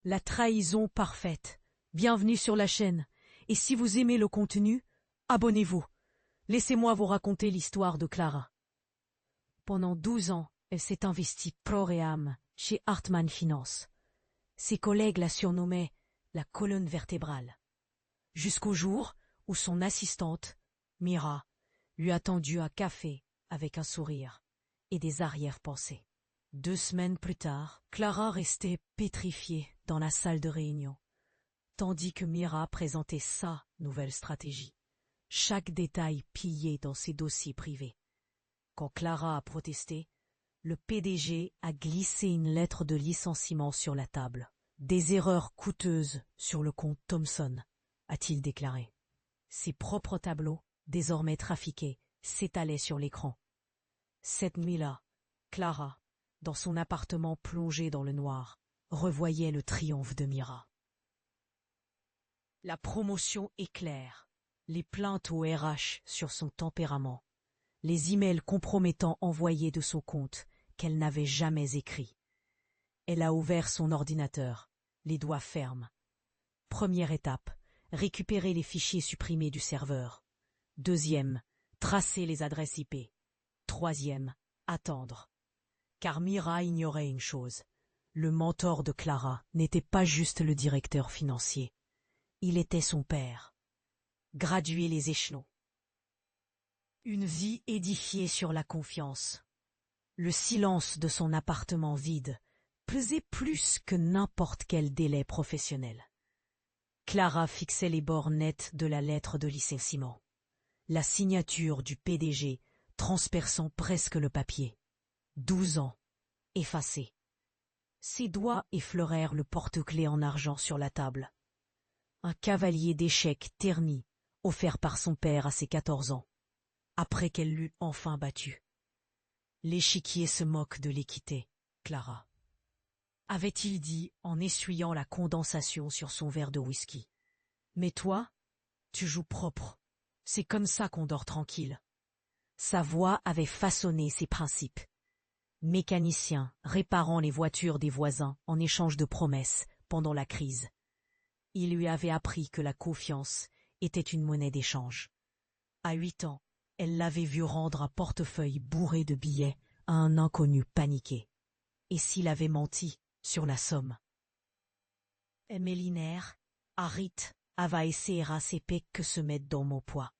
La trahison parfaite. Bienvenue sur la chaîne. Et si vous aimez le contenu, abonnez-vous. Laissez-moi vous raconter l'histoire de Clara. Pendant 12 ans, elle s'est investie corps et âme chez Hartmann Finance. Ses collègues la surnommaient la colonne vertébrale. Jusqu'au jour où son assistante, Mira, lui a tendu un café avec un sourire et des arrière-pensées. 2 semaines plus tard, Clara restait pétrifiée dans la salle de réunion, tandis que Mira présentait sa nouvelle stratégie, chaque détail pillé dans ses dossiers privés. Quand Clara a protesté, le PDG a glissé une lettre de licenciement sur la table. Des erreurs coûteuses sur le compte Thomson, a-t-il déclaré. Ses propres tableaux, désormais trafiqués, s'étalaient sur l'écran. Cette nuit-là, Clara, dans son appartement plongé dans le noir, revoyait le triomphe de Mira. La promotion éclair, les plaintes au RH sur son tempérament, les emails compromettants envoyés de son compte qu'elle n'avait jamais écrits. Elle a ouvert son ordinateur, les doigts fermes. Première étape, récupérer les fichiers supprimés du serveur. Deuxième, tracer les adresses IP. Troisième, attendre. Car Mira ignorait une chose. Le mentor de Clara n'était pas juste le directeur financier. Il était son père. Graduer les échelons. Une vie édifiée sur la confiance. Le silence de son appartement vide pesait plus que n'importe quel délai professionnel. Clara fixait les bords nets de la lettre de licenciement. La signature du PDG transperçant presque le papier. 12 ans, effacé. Ses doigts effleurèrent le porte-clés en argent sur la table. Un cavalier d'échecs terni, offert par son père à ses 14 ans, après qu'elle l'eut enfin battu. L'échiquier se moque de l'équité, Clara, avait-il dit en essuyant la condensation sur son verre de whisky. Mais toi, tu joues propre. C'est comme ça qu'on dort tranquille. Sa voix avait façonné ses principes. Mécanicien, réparant les voitures des voisins en échange de promesses pendant la crise. Il lui avait appris que la confiance était une monnaie d'échange. À 8 ans, elle l'avait vu rendre un portefeuille bourré de billets à un inconnu paniqué. Et s'il avait menti sur la somme? Mélinaire, Harit, avaessé CP que se mettre dans mon poids.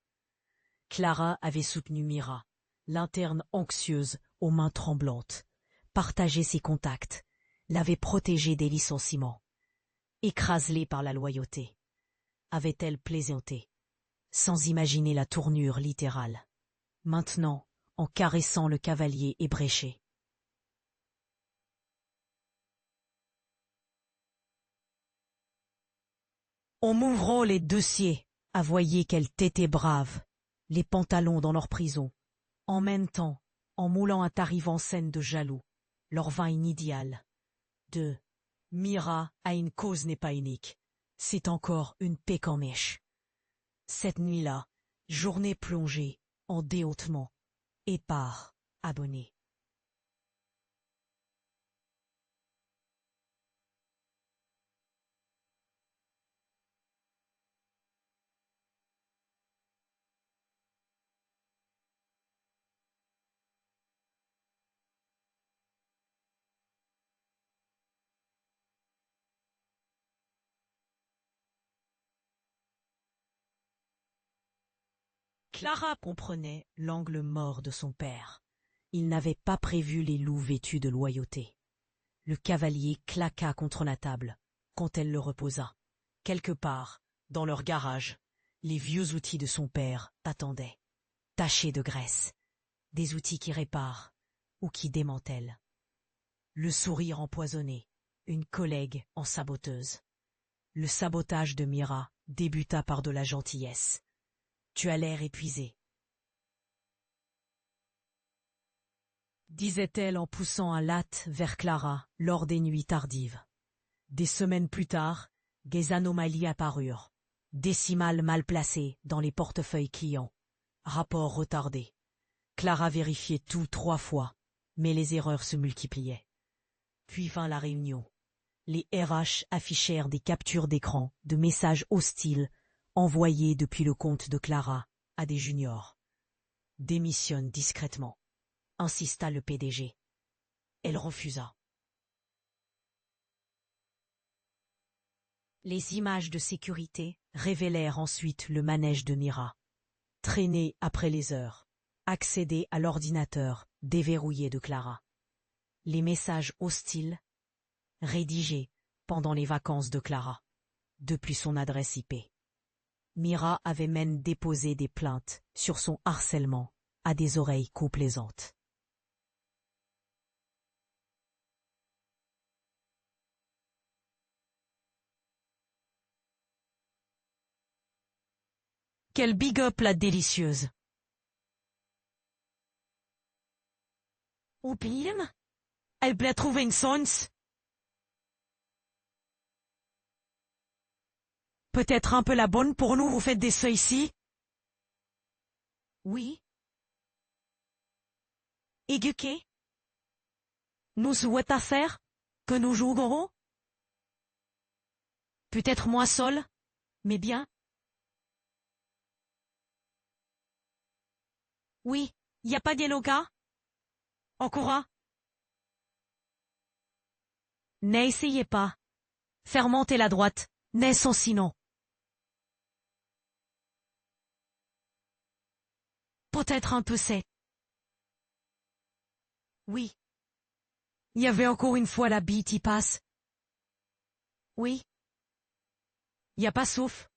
Clara avait soutenu Mira, l'interne anxieuse aux mains tremblantes, partagé ses contacts, l'avait protégée des licenciements. Écrasée par la loyauté, avait-elle plaisanté, sans imaginer la tournure littérale. Maintenant, en caressant le cavalier ébréché. En m'ouvrant les dossiers, à voyer qu'elle t'était brave, les pantalons dans leur prison. En même temps, en moulant un tarif en scène de jaloux, leur vin inidéal. De Mira à une cause n'est pas unique. C'est encore une pique en mèche. Cette nuit-là, journée plongée, en déhautement, épars, abonné. Clara comprenait l'angle mort de son père. Il n'avait pas prévu les loups vêtus de loyauté. Le cavalier claqua contre la table, quand elle le reposa. Quelque part, dans leur garage, les vieux outils de son père attendaient. Tachés de graisse. Des outils qui réparent, ou qui démantèlent. Le sourire empoisonné, une collègue en saboteuse. Le sabotage de Mira débuta par de la gentillesse. Tu as l'air épuisé, disait-elle en poussant un latte vers Clara lors des nuits tardives. Des semaines plus tard, des anomalies apparurent. Décimales mal placées dans les portefeuilles clients. Rapports retardés. Clara vérifiait tout 3 fois, mais les erreurs se multipliaient. Puis vint la réunion. Les RH affichèrent des captures d'écran de messages hostiles envoyés depuis le compte de Clara à des juniors. « Démissionne discrètement », insista le PDG. Elle refusa. Les images de sécurité révélèrent ensuite le manège de Mira. Traîner après les heures, accéder à l'ordinateur déverrouillé de Clara. Les messages hostiles rédigés pendant les vacances de Clara, depuis son adresse IP. Mira avait même déposé des plaintes sur son harcèlement à des oreilles complaisantes. Quel big up la délicieuse! Au pire, elle peut trouver une sens. Peut-être un peu la bonne pour nous, vous faites des seuils ici? Oui. Éduqué? Nous souhaitons faire que nous jouerons? Peut-être moins seul, mais bien. Oui, y a pas d'Eloga? Encore? N'essayez pas. Fermentez la droite, naissons sinon. Peut-être un peu c'est. Oui. Il y avait encore une fois la bite y passe. Oui. Y a pas sauf.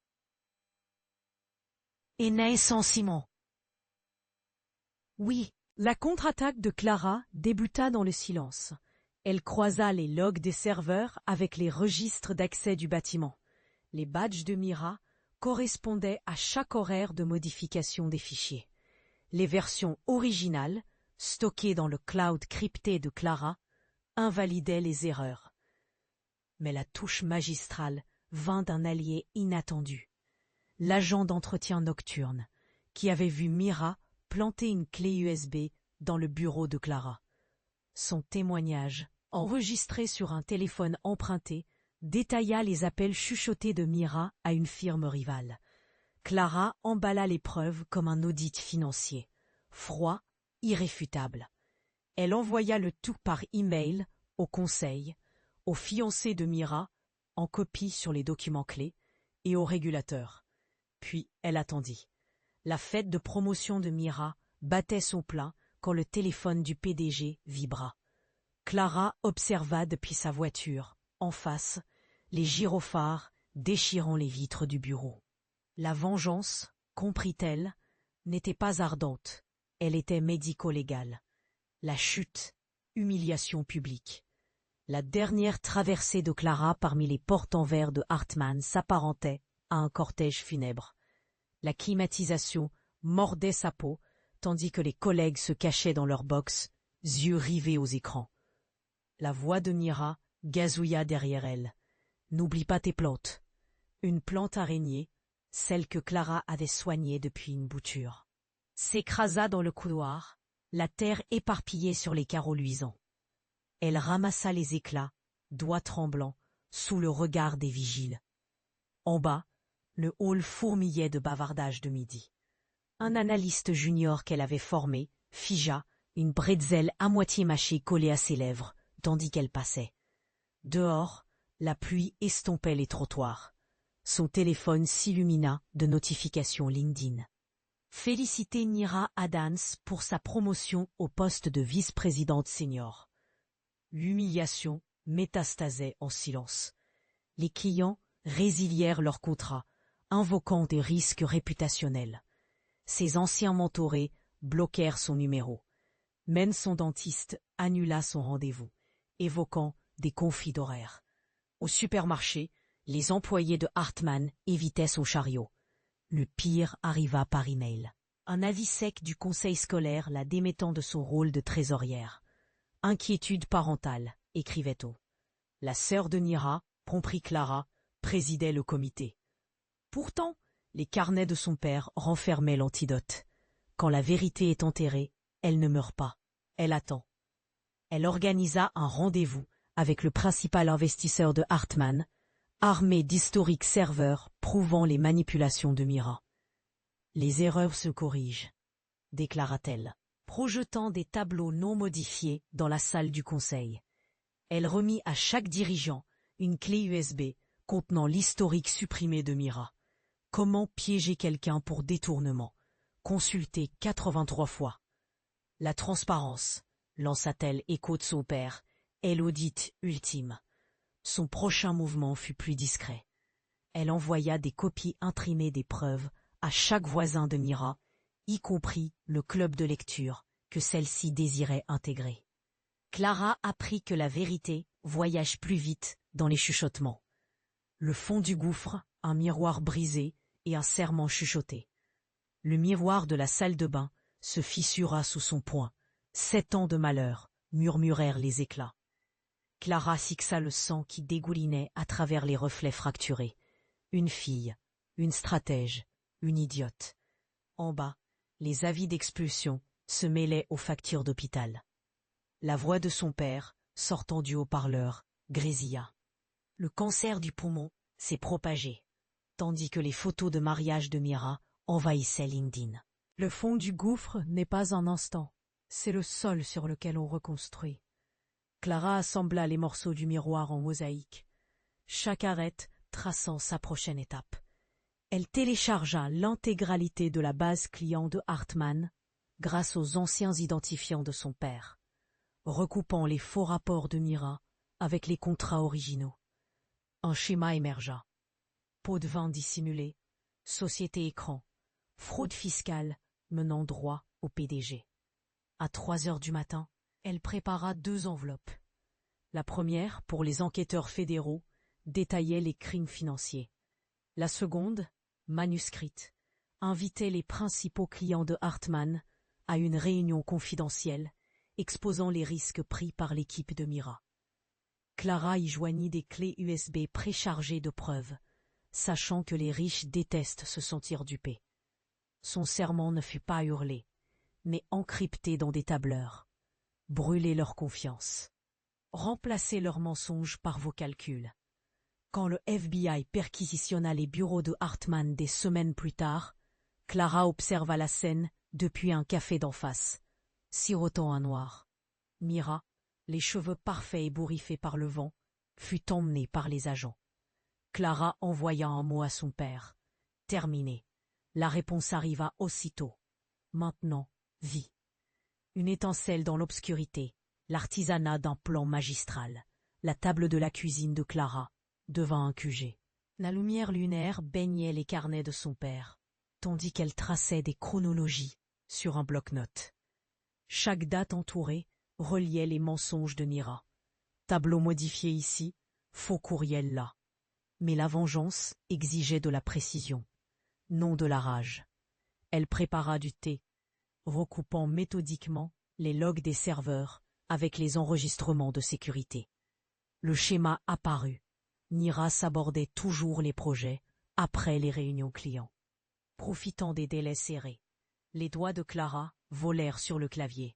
Et naissons Simon. Oui. La contre-attaque de Clara débuta dans le silence. Elle croisa les logs des serveurs avec les registres d'accès du bâtiment. Les badges de Mira correspondaient à chaque horaire de modification des fichiers. Les versions originales, stockées dans le cloud crypté de Clara, invalidaient les erreurs. Mais la touche magistrale vint d'un allié inattendu. L'agent d'entretien nocturne, qui avait vu Mira planter une clé USB dans le bureau de Clara. Son témoignage, enregistré sur un téléphone emprunté, détailla les appels chuchotés de Mira à une firme rivale. Clara emballa les preuves comme un audit financier, froid, irréfutable. Elle envoya le tout par email au conseil, au fiancé de Mira, en copie sur les documents clés, et au régulateur. Puis elle attendit. La fête de promotion de Mira battait son plein quand le téléphone du PDG vibra. Clara observa depuis sa voiture, en face, les gyrophares déchirant les vitres du bureau. La vengeance, comprit-elle, n'était pas ardente, elle était médico-légale. La chute, humiliation publique. La dernière traversée de Clara parmi les portes en verre de Hartmann s'apparentait à un cortège funèbre. La climatisation mordait sa peau, tandis que les collègues se cachaient dans leur box, yeux rivés aux écrans. La voix de Mira gazouilla derrière elle. « N'oublie pas tes plantes. » Une plante araignée, celle que Clara avait soignée depuis une bouture, s'écrasa dans le couloir, la terre éparpillée sur les carreaux luisants. Elle ramassa les éclats, doigts tremblants, sous le regard des vigiles. En bas, le hall fourmillait de bavardages de midi. Un analyste junior qu'elle avait formé figea, une bretzel à moitié mâchée collée à ses lèvres, tandis qu'elle passait. Dehors, la pluie estompait les trottoirs. Son téléphone s'illumina de notifications LinkedIn. Féliciter Mira Adams pour sa promotion au poste de vice-présidente senior. L'humiliation métastasait en silence. Les clients résilièrent leur contrat, invoquant des risques réputationnels. Ses anciens mentorés bloquèrent son numéro. Même son dentiste annula son rendez-vous, évoquant des conflits d'horaires. Au supermarché, les employés de Hartmann évitaient son chariot. Le pire arriva par email. Un avis sec du conseil scolaire la démettant de son rôle de trésorière. Inquiétude parentale, écrivait-on. La sœur de Mira, comprit Clara, présidait le comité. Pourtant, les carnets de son père renfermaient l'antidote. Quand la vérité est enterrée, elle ne meurt pas, elle attend. Elle organisa un rendez-vous avec le principal investisseur de Hartmann, armé d'historiques serveurs prouvant les manipulations de Mira. Les erreurs se corrigent, déclara-t-elle, projetant des tableaux non modifiés dans la salle du conseil. Elle remit à chaque dirigeant une clé USB contenant l'historique supprimé de Mira. Comment piéger quelqu'un pour détournement? Consulté 83 fois. La transparence, lança-t-elle écho de son père, est l'audit ultime. Son prochain mouvement fut plus discret. Elle envoya des copies imprimées des preuves à chaque voisin de Mira, y compris le club de lecture que celle-ci désirait intégrer. Clara apprit que la vérité voyage plus vite dans les chuchotements. Le fond du gouffre, un miroir brisé et un serment chuchoté. Le miroir de la salle de bain se fissura sous son poing. 7 ans de malheur, murmurèrent les éclats. Clara fixa le sang qui dégoulinait à travers les reflets fracturés. Une fille, une stratège, une idiote. En bas, les avis d'expulsion se mêlaient aux factures d'hôpital. La voix de son père, sortant du haut-parleur, grésilla. Le cancer du poumon s'est propagé, tandis que les photos de mariage de Mira envahissaient LinkedIn. Le fond du gouffre n'est pas un instant, c'est le sol sur lequel on reconstruit. Clara assembla les morceaux du miroir en mosaïque, chaque arête traçant sa prochaine étape. Elle téléchargea l'intégralité de la base client de Hartmann grâce aux anciens identifiants de son père, recoupant les faux rapports de Mira avec les contrats originaux. Un schéma émergea. Pot de vin dissimulé, société écran, fraude fiscale menant droit au PDG. À 3 heures du matin, elle prépara 2 enveloppes. La première, pour les enquêteurs fédéraux, détaillait les crimes financiers. La seconde, manuscrite, invitait les principaux clients de Hartmann à une réunion confidentielle, exposant les risques pris par l'équipe de Mira. Clara y joignit des clés USB préchargées de preuves, sachant que les riches détestent se sentir dupés. Son serment ne fut pas hurlé, mais encrypté dans des tableurs. Brûler leur confiance. Remplacer leurs mensonges par vos calculs. Quand le FBI perquisitionna les bureaux de Hartmann des semaines plus tard, Clara observa la scène depuis un café d'en face, sirotant un noir. Mira, les cheveux parfaits et bourriffés par le vent, fut emmenée par les agents. Clara envoya un mot à son père. Terminé. La réponse arriva aussitôt. Maintenant, vie. Une étincelle dans l'obscurité, l'artisanat d'un plan magistral. La table de la cuisine de Clara devint un QG. La lumière lunaire baignait les carnets de son père, tandis qu'elle traçait des chronologies sur un bloc-notes. Chaque date entourée reliait les mensonges de Mira. Tableau modifié ici, faux courriel là. Mais la vengeance exigeait de la précision, non de la rage. Elle prépara du thé, recoupant méthodiquement les logs des serveurs avec les enregistrements de sécurité. Le schéma apparut. Mira s'abordait toujours les projets après les réunions clients. Profitant des délais serrés, les doigts de Clara volèrent sur le clavier,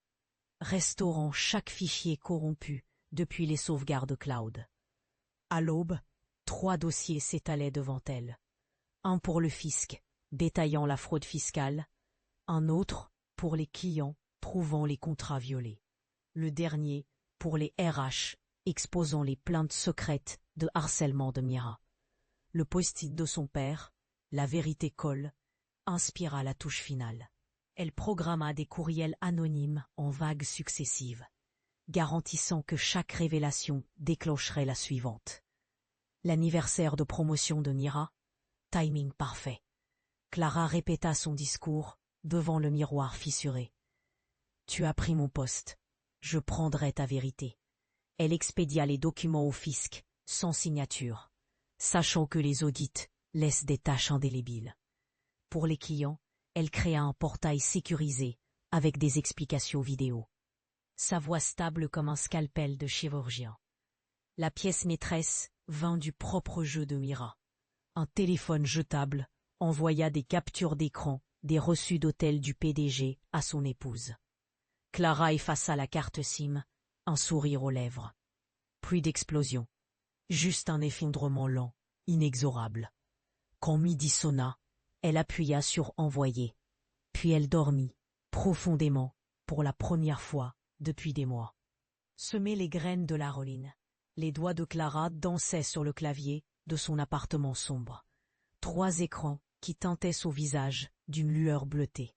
restaurant chaque fichier corrompu depuis les sauvegardes cloud. À l'aube, 3 dossiers s'étalaient devant elle. Un pour le fisc, détaillant la fraude fiscale, un autre pour les clients prouvant les contrats violés, le dernier pour les RH exposant les plaintes secrètes de harcèlement de Mira. Le post-it de son père, la vérité colle, inspira la touche finale. Elle programma des courriels anonymes en vagues successives, garantissant que chaque révélation déclencherait la suivante. L'anniversaire de promotion de Mira, timing parfait. Clara répéta son discours devant le miroir fissuré. Tu as pris mon poste, je prendrai ta vérité. Elle expédia les documents au fisc, sans signature, sachant que les audits laissent des taches indélébiles. Pour les clients, elle créa un portail sécurisé avec des explications vidéo. Sa voix stable comme un scalpel de chirurgien. La pièce maîtresse vint du propre jeu de Mira. Un téléphone jetable envoya des captures d'écran des reçus d'hôtel du PDG à son épouse. Clara effaça la carte SIM, un sourire aux lèvres. Puis d'explosion. Juste un effondrement lent, inexorable. Quand midi sonna, elle appuya sur envoyer. Puis elle dormit, profondément, pour la première fois, depuis des mois. Semer les graines de la Roline. Les doigts de Clara dansaient sur le clavier de son appartement sombre. 3 écrans qui teintaient son visage d'une lueur bleutée.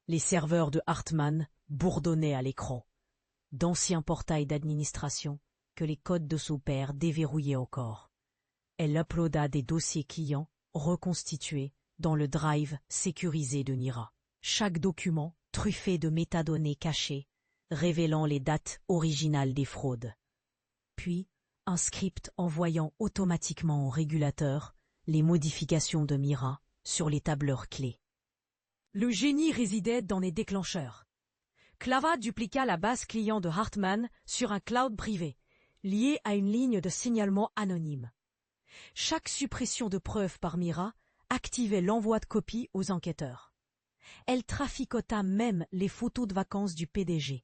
Les serveurs de Hartmann bourdonnaient à l'écran. D'anciens portails d'administration que les codes de son père déverrouillaient encore. Elle uploada des dossiers clients reconstitués dans le drive sécurisé de Mira. Chaque document truffé de métadonnées cachées, révélant les dates originales des fraudes. Puis, un script envoyant automatiquement au régulateur les modifications de Mira sur les tableurs clés. Le génie résidait dans les déclencheurs. Clara dupliqua la base client de Hartmann sur un cloud privé, lié à une ligne de signalement anonyme. Chaque suppression de preuves par Mira activait l'envoi de copies aux enquêteurs. Elle traficota même les photos de vacances du PDG,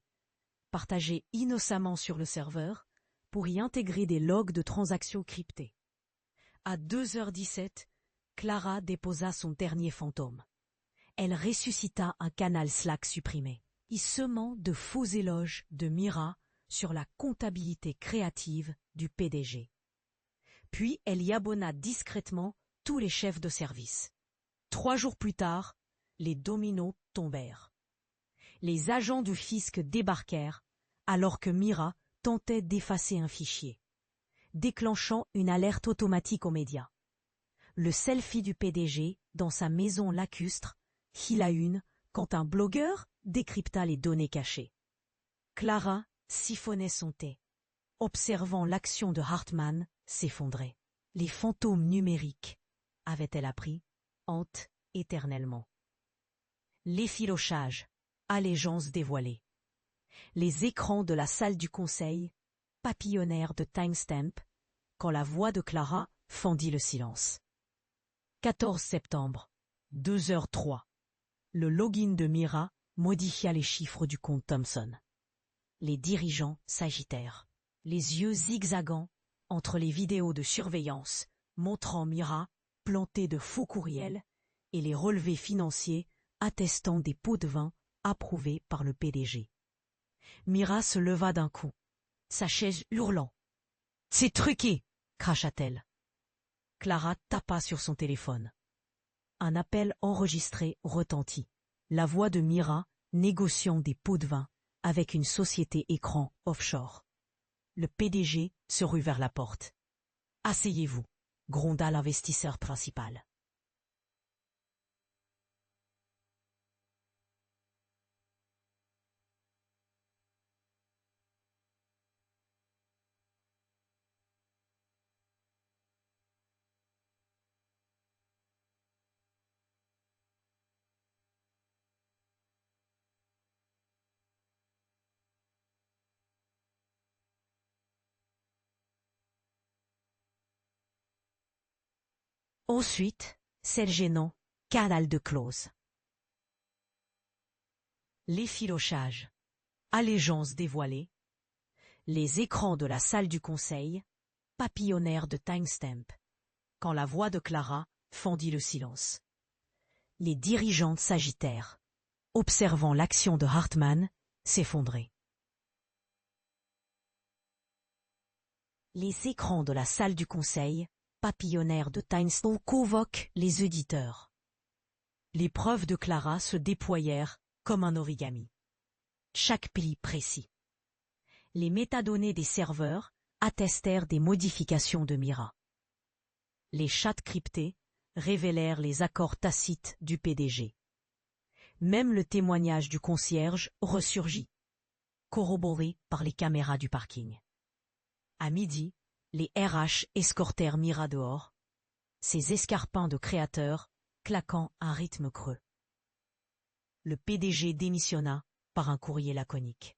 partagées innocemment sur le serveur, pour y intégrer des logs de transactions cryptées. À 2h17, Clara déposa son dernier fantôme. Elle ressuscita un canal Slack supprimé, y semant de faux éloges de Mira sur la comptabilité créative du PDG. Puis elle y abonna discrètement tous les chefs de service. 3 jours plus tard, les dominos tombèrent. Les agents du fisc débarquèrent alors que Mira tentait d'effacer un fichier, déclenchant une alerte automatique aux médias. Le selfie du PDG dans sa maison lacustre fit la une quand un blogueur décrypta les données cachées. Clara siphonnait son thé, observant l'action de Hartmann s'effondrer. Les fantômes numériques, avait-elle appris, hantent éternellement. L'effilochage, allégeance dévoilée. Les écrans de la salle du conseil papillonnèrent de timestamp quand la voix de Clara fendit le silence. 14 septembre, 2h03. Le login de Mira modifia les chiffres du compte Thomson. Les dirigeants s'agitèrent, les yeux zigzagants entre les vidéos de surveillance montrant Mira plantée de faux courriels et les relevés financiers attestant des pots de vin approuvés par le PDG. Mira se leva d'un coup, sa chaise hurlant. « C'est truqué !» cracha-t-elle. Clara tapa sur son téléphone. Un appel enregistré retentit. La voix de Mira négociant des pots de vin avec une société écran offshore. Le PDG se rue vers la porte. « Asseyez-vous » gronda l'investisseur principal. Ensuite, c'est le gênant canal de close. L'effilochage, allégeance dévoilée. Les écrans de la salle du conseil papillonnèrent de timestamp quand la voix de Clara fendit le silence. Les dirigeantes s'agitèrent, observant l'action de Hartmann s'effondrer. Les écrans de la salle du conseil papillonnèrent de timestamp convoquent les auditeurs. Les preuves de Clara se déployèrent comme un origami. Chaque pli précis. Les métadonnées des serveurs attestèrent des modifications de Mira. Les chats cryptés révélèrent les accords tacites du PDG. Même le témoignage du concierge ressurgit, corroboré par les caméras du parking. À midi, les RH escortèrent Mira dehors, ses escarpins de créateur claquant un rythme creux. Le PDG démissionna par un courrier laconique.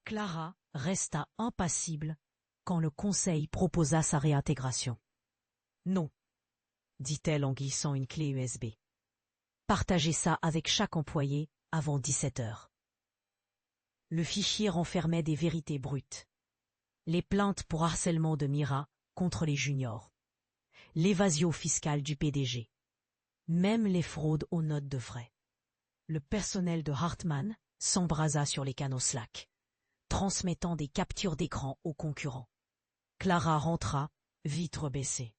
Clara resta impassible quand le conseil proposa sa réintégration. « Non », dit-elle en glissant une clé USB. « Partagez ça avec chaque employé avant 17h. » Le fichier renfermait des vérités brutes. Les plaintes pour harcèlement de Mira contre les juniors. L'évasion fiscale du PDG. Même les fraudes aux notes de frais. Le personnel de Hartmann s'embrasa sur les canaux Slack, transmettant des captures d'écran aux concurrents. Clara rentra, vitre baissée.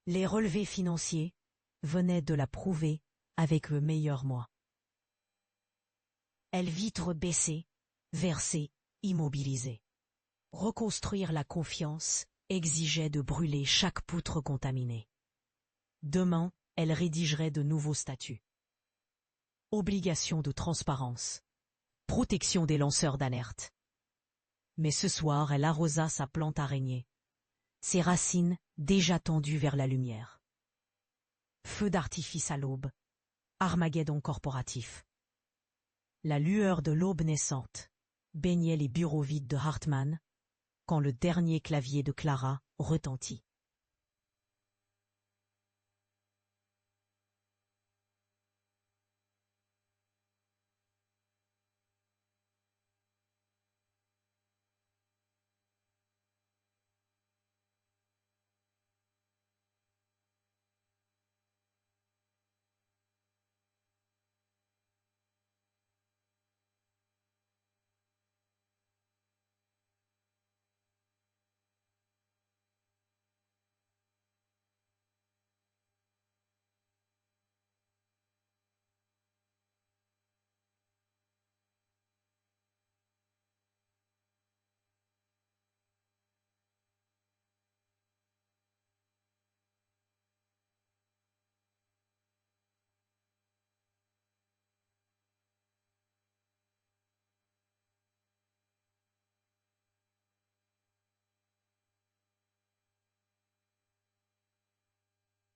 Les relevés financiers venaient de la prouver avec le meilleur mois. Elle vitre baissée, versée, immobilisée. Reconstruire la confiance exigeait de brûler chaque poutre contaminée. Demain, elle rédigerait de nouveaux statuts. Obligation de transparence. Protection des lanceurs d'alerte. Mais ce soir, elle arrosa sa plante araignée. Ses racines déjà tendues vers la lumière. Feu d'artifice à l'aube. Armageddon corporatif. La lueur de l'aube naissante baignait les bureaux vides de Hartmann quand le dernier clavier de Clara retentit.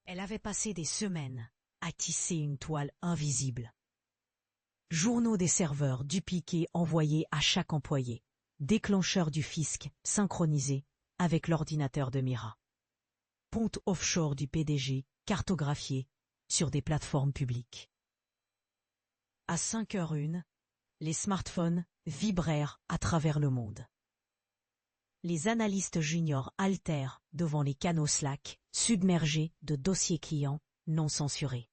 Elle avait passé des semaines à tisser une toile invisible. Journaux des serveurs dupliqués envoyés à chaque employé. Déclencheur du fisc synchronisé avec l'ordinateur de Mira. Ponte offshore du PDG cartographié sur des plateformes publiques. À 5h01, les smartphones vibrèrent à travers le monde. Les analystes juniors altèrent devant les canaux Slack, submergés de dossiers clients non censurés.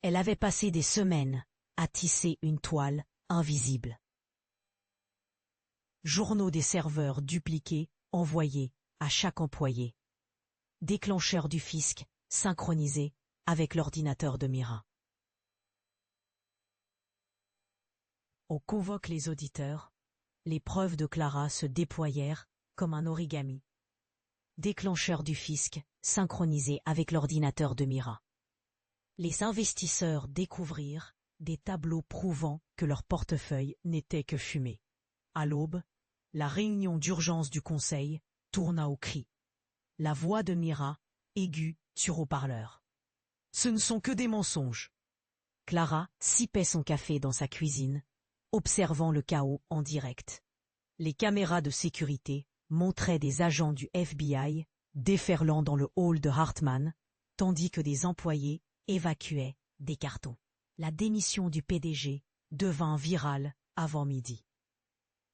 Elle avait passé des semaines à tisser une toile invisible. Journaux des serveurs dupliqués envoyés à chaque employé. Déclencheur du fisc synchronisé avec l'ordinateur de Mira. On convoque les auditeurs. Les preuves de Clara se déployèrent comme un origami. Déclencheur du fisc synchronisé avec l'ordinateur de Mira. Les investisseurs découvrirent des tableaux prouvant que leur portefeuille n'était que fumée. À l'aube, la réunion d'urgence du conseil tourna au cri. La voix de Mira, aiguë, sur haut-parleur. « Ce ne sont que des mensonges !» Clara sipait son café dans sa cuisine, observant le chaos en direct. Les caméras de sécurité montraient des agents du FBI déferlant dans le hall de Hartmann, tandis que des employés évacuaient des cartons. La démission du PDG devint virale avant midi.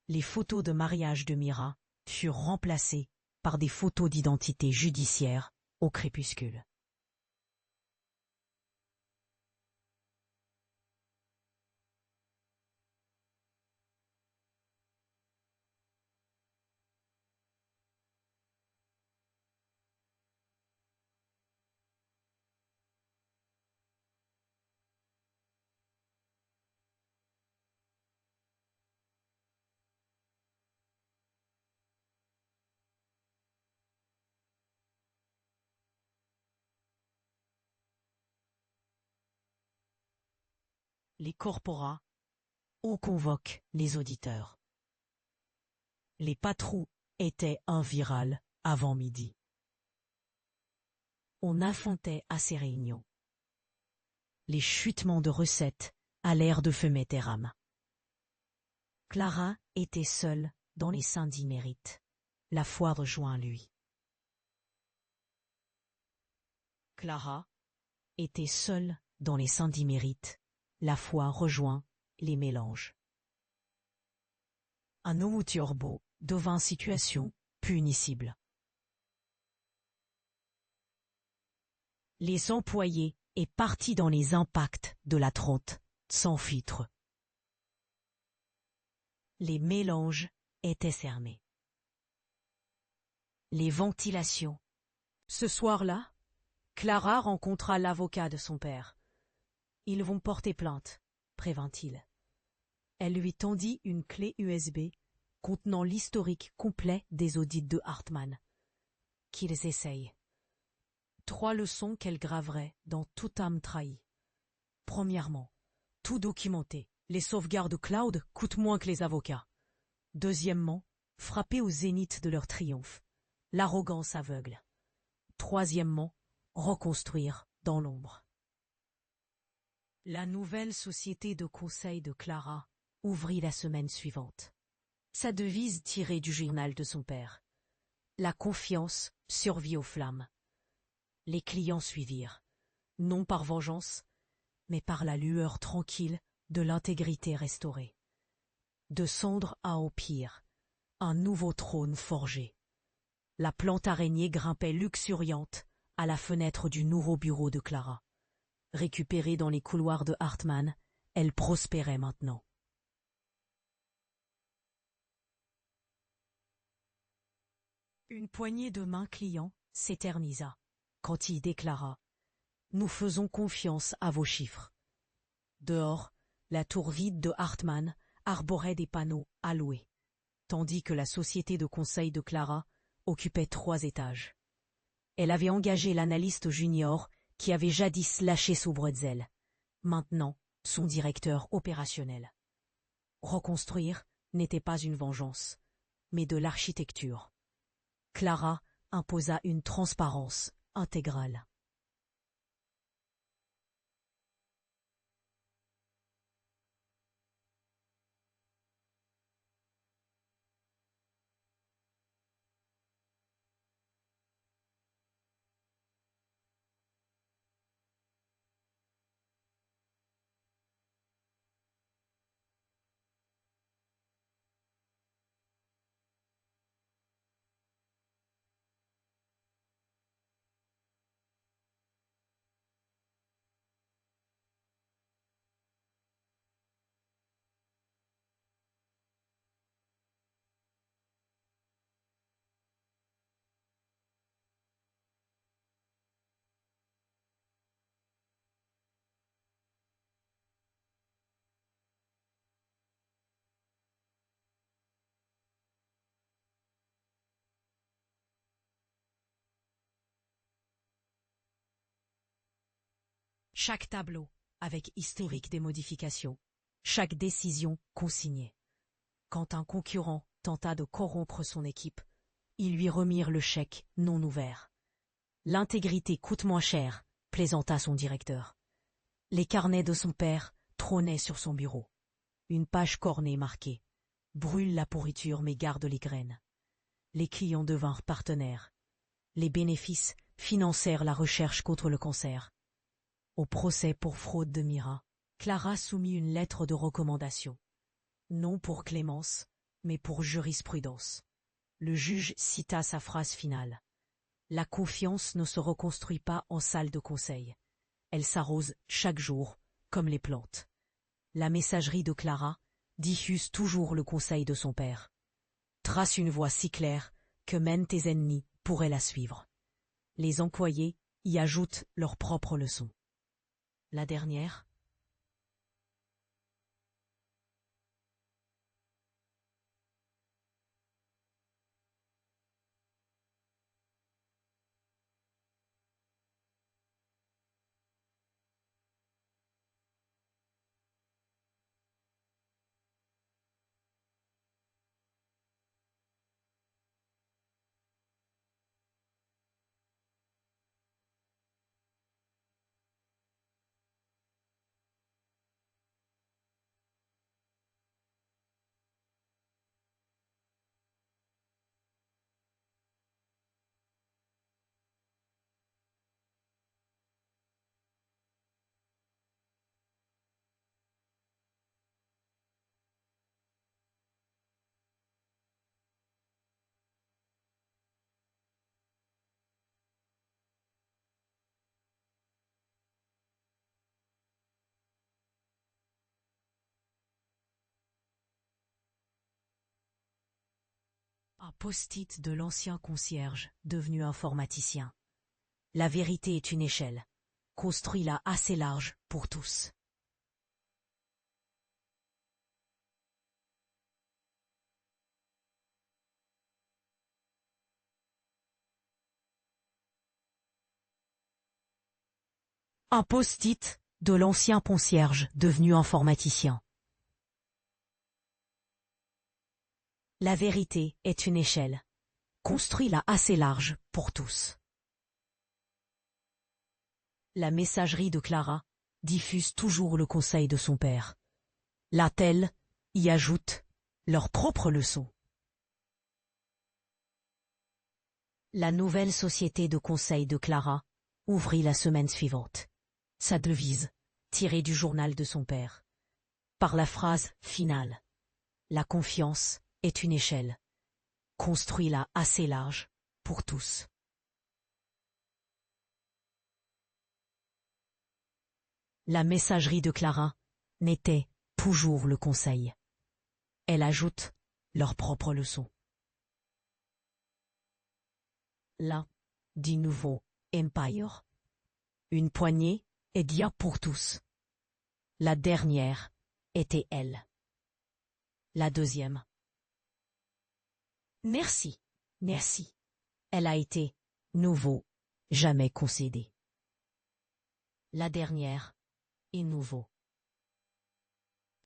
Les photos de mariage de Mira furent remplacées par des photos d'identité judiciaire au crépuscule. Les corporats convoquent les auditeurs. Les patrouilles étaient virales avant midi. On affrontait à ces réunions. Les chutements de recettes à l'air de fumée et rame. Clara était seule dans les syndicats mérites. La foi rejoint lui. Clara était seule dans les syndicats mérites. La foi rejoint les mélanges. Un nouveau turbo devint situation punissable. Les employés et partis dans les impacts de la trente sans filtre. Les mélanges étaient fermés. Les ventilations. Ce soir-là, Clara rencontra l'avocat de son père. Ils vont porter plainte, prévint-il. Elle lui tendit une clé USB contenant l'historique complet des audits de Hartmann. Qu'ils essayent. 3 leçons qu'elle graverait dans toute âme trahie. Premièrement, tout documenter. Les sauvegardes cloud coûtent moins que les avocats. Deuxièmement, frapper au zénith de leur triomphe. L'arrogance aveugle. Troisièmement, reconstruire dans l'ombre. La nouvelle société de conseil de Clara ouvrit la semaine suivante. Sa devise tirée du journal de son père. La confiance survit aux flammes. Les clients suivirent, non par vengeance, mais par la lueur tranquille de l'intégrité restaurée. De cendre à empire, un nouveau trône forgé. La plante araignée grimpait luxuriante à la fenêtre du nouveau bureau de Clara. Récupérée dans les couloirs de Hartmann, elle prospérait maintenant. Une poignée de mains clients s'éternisa quand il déclara « Nous faisons confiance à vos chiffres ». Dehors, la tour vide de Hartmann arborait des panneaux à louer, tandis que la société de conseil de Clara occupait 3 étages. Elle avait engagé l'analyste junior qui avait jadis lâché sous Bretzel, maintenant son directeur opérationnel. Reconstruire n'était pas une vengeance, mais de l'architecture. Clara imposa une transparence intégrale. Chaque tableau, avec historique des modifications. Chaque décision consignée. Quand un concurrent tenta de corrompre son équipe, ils lui remirent le chèque non ouvert. L'intégrité coûte moins cher, plaisanta son directeur. Les carnets de son père trônaient sur son bureau. Une page cornée marquée « Brûle la pourriture mais garde les graines ». Les clients devinrent partenaires. Les bénéfices financèrent la recherche contre le cancer. Au procès pour fraude de Mira, Clara soumit une lettre de recommandation. Non pour clémence, mais pour jurisprudence. Le juge cita sa phrase finale. La confiance ne se reconstruit pas en salle de conseil. Elle s'arrose chaque jour, comme les plantes. La messagerie de Clara diffuse toujours le conseil de son père. Trace une voie si claire que même tes ennemis pourraient la suivre. Les employés y ajoutent leurs propres leçons. La dernière, un post-it de l'ancien concierge devenu informaticien. La vérité est une échelle. Construis-la assez large pour tous. Un post-it de l'ancien concierge devenu informaticien. La vérité est une échelle. Construis-la assez large pour tous. La messagerie de Clara diffuse toujours le conseil de son père. La telle y ajoute leurs propres leçons. La nouvelle société de conseil de Clara ouvrit la semaine suivante. Sa devise, tirée du journal de son père. Par la phrase finale. La confiance est une échelle. Construis-la assez large pour tous. La messagerie de Clara n'était toujours le conseil. Elle ajoute leurs propres leçons. Là, dit nouveau Empire. Une poignée est dia pour tous. La dernière était elle. La deuxième. Merci, merci. Elle a été nouveau, jamais concédée. La dernière est nouveau.